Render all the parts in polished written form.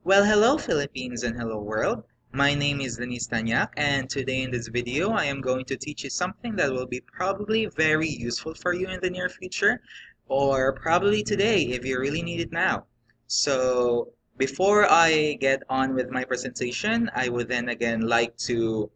Well, hello Philippines and hello world. My name is Danise Tañac, and today in this video I am going to teach you something that will be probably very useful for you in the near future, or probably today if you really need it now. So before I get on with my presentation, I would then again like to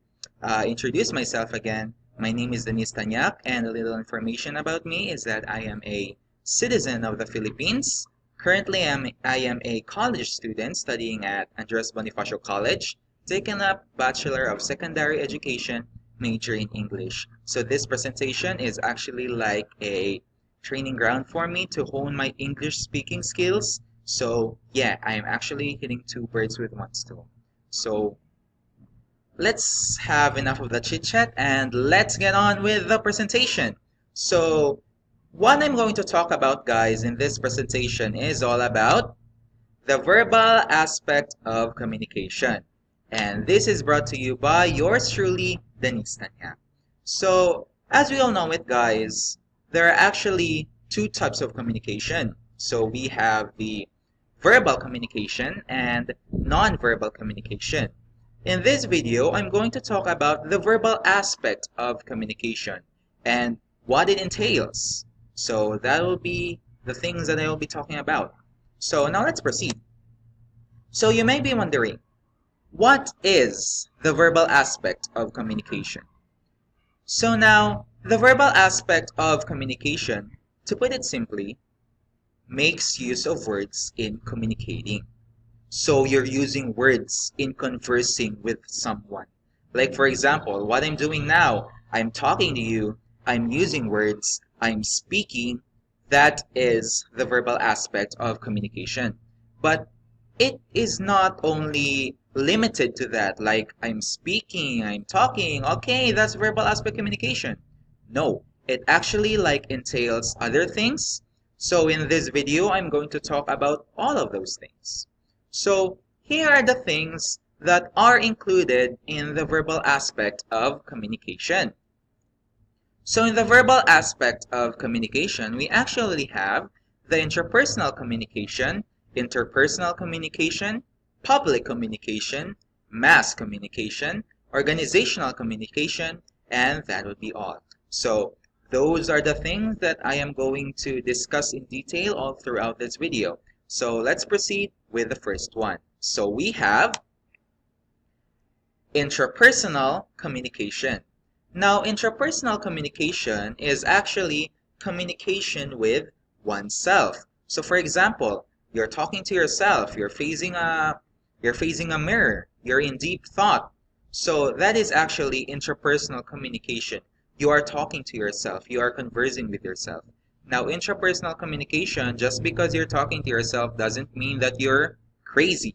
introduce myself again. My name is Danise Tañac, and a little information about me is that I am a citizen of the Philippines. Currently, I am a college student studying at Andres Bonifacio College, taking up Bachelor of Secondary Education, major in English. So this presentation is actually like a training ground for me to hone my English speaking skills. So yeah, I am actually hitting two birds with one stone. So let's have enough of the chit chat and let's get on with the presentation. So what I'm going to talk about, guys, in this presentation is all about the verbal aspect of communication. And this is brought to you by yours truly, Danise Tañac. So, as we all know it, guys, there are actually two types of communication. So we have the verbal communication and non-verbal communication. In this video, I'm going to talk about the verbal aspect of communication and what it entails. So that will be the things that I will be talking about. So now let's proceed. So you may be wondering, what is the verbal aspect of communication? So now, the verbal aspect of communication, to put it simply, makes use of words in communicating. So you're using words in conversing with someone. Like for example, what I'm doing now, I'm talking to you, I'm using words, I'm speaking. That is the verbal aspect of communication. But it is not only limited to that, like I'm speaking, I'm talking, okay, that's verbal aspect communication. No, it actually like entails other things. So in this video, I'm going to talk about all of those things. So here are the things that are included in the verbal aspect of communication. So in the verbal aspect of communication, we actually have the interpersonal communication, interpersonal communication, public communication, mass communication, organizational communication, and that would be all. So those are the things that I am going to discuss in detail all throughout this video. So let's proceed with the first one. So we have intrapersonal communication. Now, intrapersonal communication is actually communication with oneself. So for example, you're talking to yourself, you're facing a mirror, you're in deep thought. So that is actually intrapersonal communication. You are talking to yourself, you are conversing with yourself. Now, intrapersonal communication, just because you're talking to yourself doesn't mean that you're crazy.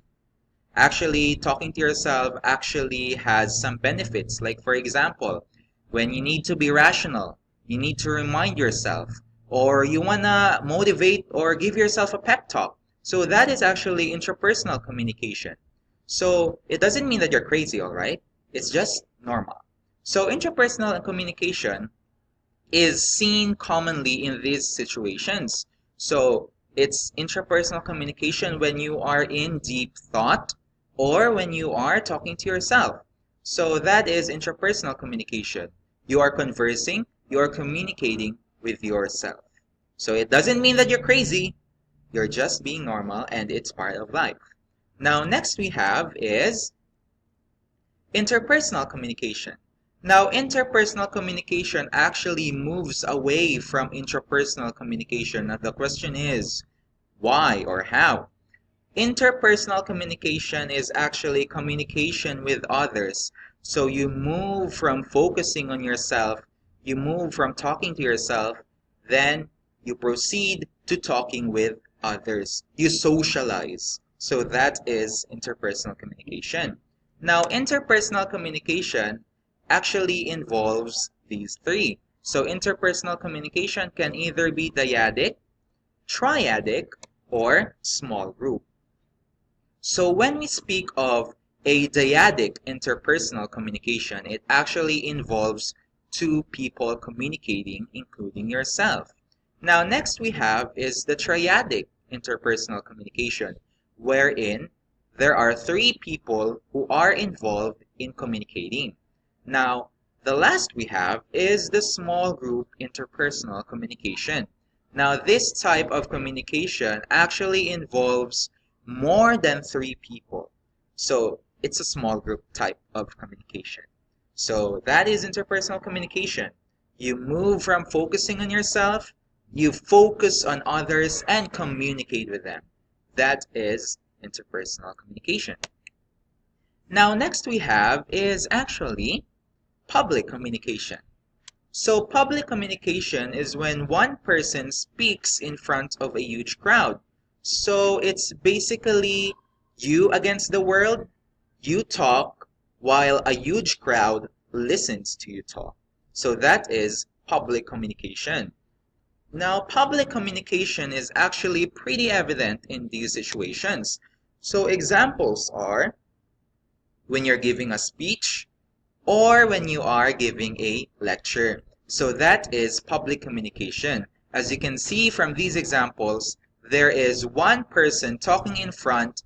Actually, talking to yourself actually has some benefits. Like for example, when you need to be rational, you need to remind yourself, or you want to motivate or give yourself a pep talk. So that is actually intrapersonal communication. So it doesn't mean that you're crazy, all right? It's just normal. So intrapersonal communication is seen commonly in these situations. So it's intrapersonal communication when you are in deep thought or when you are talking to yourself. So that is intrapersonal communication. You are conversing, you are communicating with yourself. So it doesn't mean that you're crazy, you're just being normal and it's part of life. Now next we have is interpersonal communication. Now, interpersonal communication actually moves away from intrapersonal communication. Now, the question is, why or how? Interpersonal communication is actually communication with others. So you move from focusing on yourself, you move from talking to yourself, then you proceed to talking with others. You socialize. So that is interpersonal communication. Now, interpersonal communication actually involves these three. So interpersonal communication can either be dyadic, triadic, or small group. So when we speak of a dyadic interpersonal communication, it actually involves two people communicating, including yourself. Now next we have is the triadic interpersonal communication, wherein there are three people who are involved in communicating. Now, the last we have is the small group interpersonal communication. Now, this type of communication actually involves more than three people. So, it's a small group type of communication. So, that is interpersonal communication. You move from focusing on yourself, you focus on others and communicate with them. That is interpersonal communication. Now, next we have is actually public communication. So public communication is when one person speaks in front of a huge crowd. So it's basically you against the world. You talk while a huge crowd listens to you talk. So that is public communication. Now, public communication is actually pretty evident in these situations. So examples are when you're giving a speech, or when you are giving a lecture. So that is public communication. As you can see from these examples, there is one person talking in front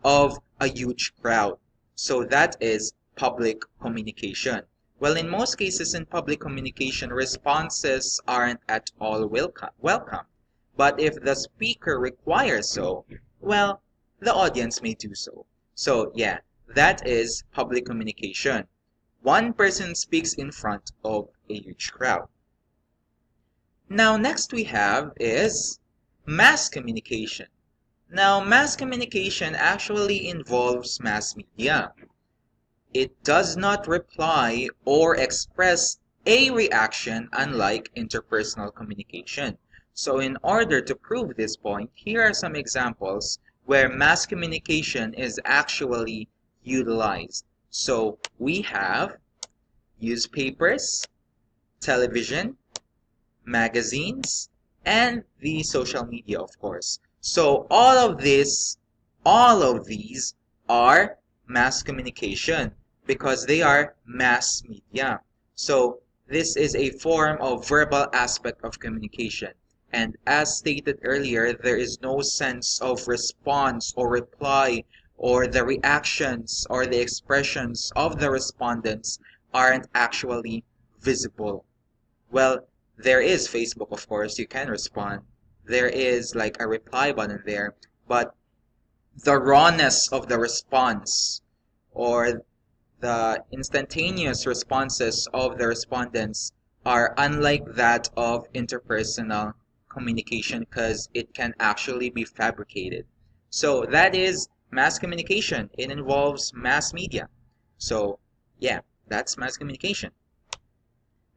of a huge crowd. So that is public communication. Well, in most cases in public communication, responses aren't at all welcome. But if the speaker requires so, well, the audience may do so. So yeah, that is public communication. One person speaks in front of a huge crowd. Now, next we have is mass communication. Now, mass communication actually involves mass media. It does not reply or express a reaction unlike interpersonal communication. So in order to prove this point, here are some examples where mass communication is actually utilized. So we have newspapers, television, magazines, and the social media, of course. So all of these are mass communication because they are mass media. So this is a form of verbal aspect of communication. And as stated earlier, there is no sense of response or reply, or the reactions or the expressions of the respondents aren't actually visible. Well, there is Facebook, of course, you can respond. There is like a reply button there, but the rawness of the response or the instantaneous responses of the respondents are unlike that of interpersonal communication because it can actually be fabricated. So that is mass communication. It involves mass media. So yeah, that's mass communication.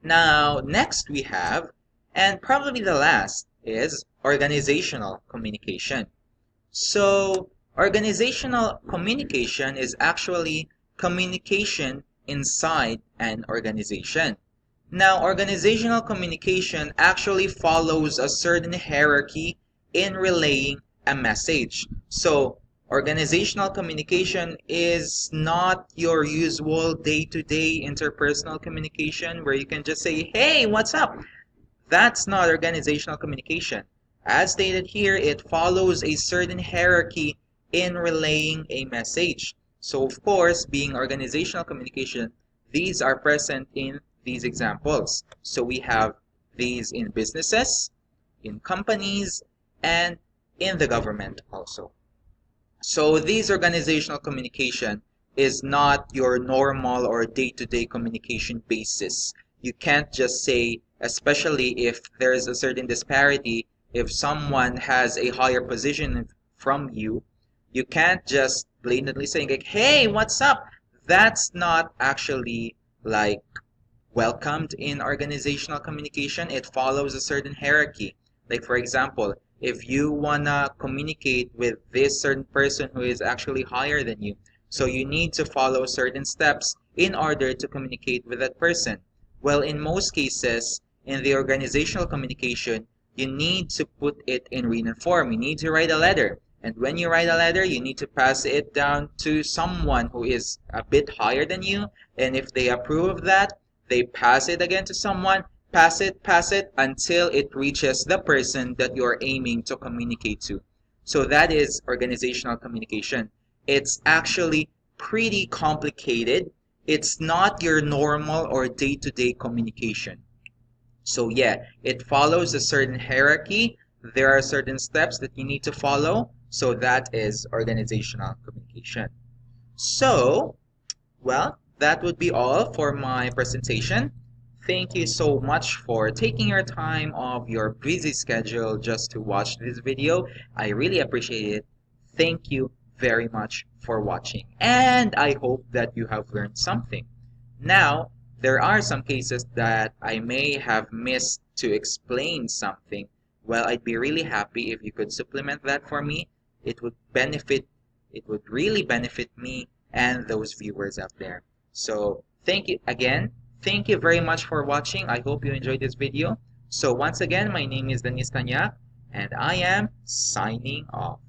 Now, next we have, and probably the last, is organizational communication. So organizational communication is actually communication inside an organization. Now, organizational communication actually follows a certain hierarchy in relaying a message. So, organizational communication is not your usual day-to-day interpersonal communication where you can just say, hey, what's up? That's not organizational communication. As stated here, it follows a certain hierarchy in relaying a message. So, of course, being organizational communication, these are present in these examples. So we have these in businesses, in companies, and in the government also. So these organizational communication is not your normal or day-to-day communication basis. You can't just say, especially if there is a certain disparity, if someone has a higher position from you, you can't just blatantly say like, hey, what's up? That's not actually like welcomed in organizational communication. It follows a certain hierarchy. Like for example, if you wanna communicate with this certain person who is actually higher than you, so you need to follow certain steps in order to communicate with that person. Well, in most cases, in the organizational communication, you need to put it in written form. You need to write a letter. And when you write a letter, you need to pass it down to someone who is a bit higher than you. And if they approve of that, they pass it again to someone, pass it until it reaches the person that you're aiming to communicate to. So that is organizational communication. It's actually pretty complicated. It's not your normal or day-to-day communication. So yeah, it follows a certain hierarchy. There are certain steps that you need to follow. So that is organizational communication. So, well, that would be all for my presentation. Thank you so much for taking your time off your busy schedule just to watch this video. I really appreciate it. Thank you very much for watching. And I hope that you have learned something. Now, there are some cases that I may have missed to explain something. Well, I'd be really happy if you could supplement that for me. It would really benefit me and those viewers out there. So thank you again. Thank you very much for watching. I hope you enjoyed this video. So once again, my name is Danise Tañac, and I am signing off.